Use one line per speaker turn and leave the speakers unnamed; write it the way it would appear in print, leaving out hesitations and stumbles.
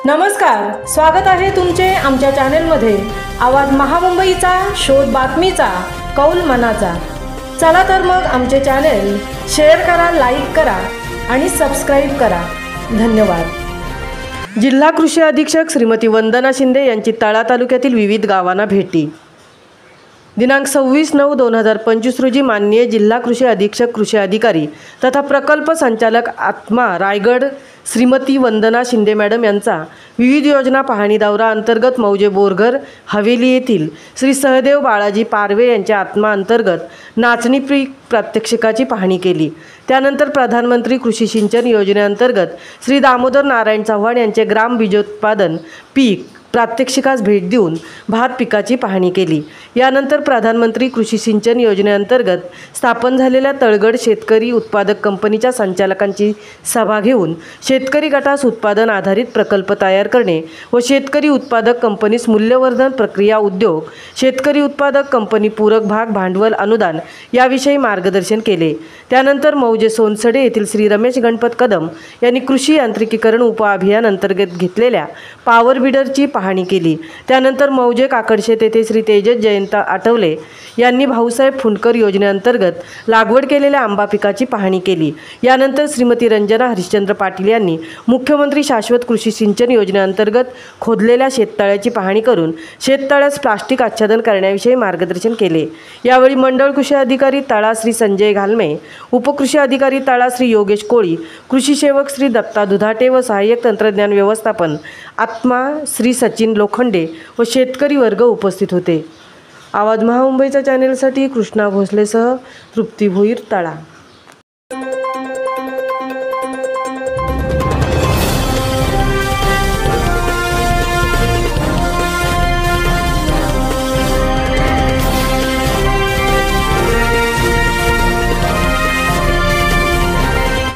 नमस्कार, स्वागत आहे तुमचे आमच्या चॅनलमध्ये। आवाज महामुंबईचा, शोध बातमीचा, कौल मनाचा। चला तर मग आमचे चॅनल शेअर करा, लाईक करा आणि सबस्क्राइब करा। धन्यवाद। जिल्हा कृषी अधीक्षक श्रीमती वंदना शिंदे यांची तळा तालुक्यातील विविध गावांना भेटी। दिनांक 26/9/2025 रोजी माननीय जिल्हा कृषी अधीक्षक कृषी अधिकारी तथा प्रकल्प संचालक आत्मा रायगड श्रीमती वंदना शिंदे मॅडम यांचा विविध योजना पाहणी दौरा अंतर्गत मौजे बोरघर हवेली येथील श्री सहदेव बाळाजी पारवे यांच्या आत्मा अंतर्गत नाचणी प्रात्यक्षिकाची पाहणी केली। त्यानंतर प्रधानमंत्री कृषी सिंचन योजनेअंतर्गत श्री दामोदर नारायण चव्हाण यांचे ग्राम बीजोत्पादन पीक प्रात्यक्षिकास भेट देऊन भात पिकाची पाहणी केली। यानंतर प्रधानमंत्री कृषी सिंचन योजनेअंतर्गत स्थापन झालेल्या तळगड शेतकरी उत्पादक कंपनीच्या संचालकांची सभा घेऊन शेतकरी गटास उत्पादन आधारित प्रकल्प तयार करणे व शेतकरी उत्पादक कंपनीस मूल्यवर्धन प्रक्रिया उद्योग, शेतकरी उत्पादक कंपनी पूरक भाग भांडवल अनुदान याविषयी मार्गदर्शन केले। त्यानंतर मौजे सोनसडे येथील श्री रमेश गणपत कदम यांनी कृषी यांत्रिकीकरण उपअभियान अंतर्गत घेतलेल्या पॉवर बिडरची पाहणी केली। त्यानंतर मौजे काकडशेत येथे श्री तेजस जयंत आठवले यांनी भाऊसाहेब फुंडकर योजनेअंतर्गत लागवड केलेल्या आंबा पिकाची पाहणी केली। यानंतर श्रीमती रंजना हरिश्चंद्र पाटील यांनी मुख्यमंत्री शाश्वत कृषी सिंचन योजनेअंतर्गत खोदलेल्या शेततळ्याची पाहणी करून शेततळ्यास प्लास्टिक आच्छादन करण्याविषयी मार्गदर्शन केले। यावेळी मंडळ कृषी अधिकारी तळा श्री संजय घालमे, उपकृषी अधिकारी तळा श्री योगेश कोळी, कृषी सेवक श्री दत्ता दुधाटे व सहाय्यक तंत्रज्ञान व्यवस्थापन आत्मा श्री सचिन लोखंडे व शेतकरी वर्ग उपस्थित होते। आवाज महामुंबईच्या चॅनेलसाठी कृष्णा भोसलेसह तृप्ती भोईर, तळा।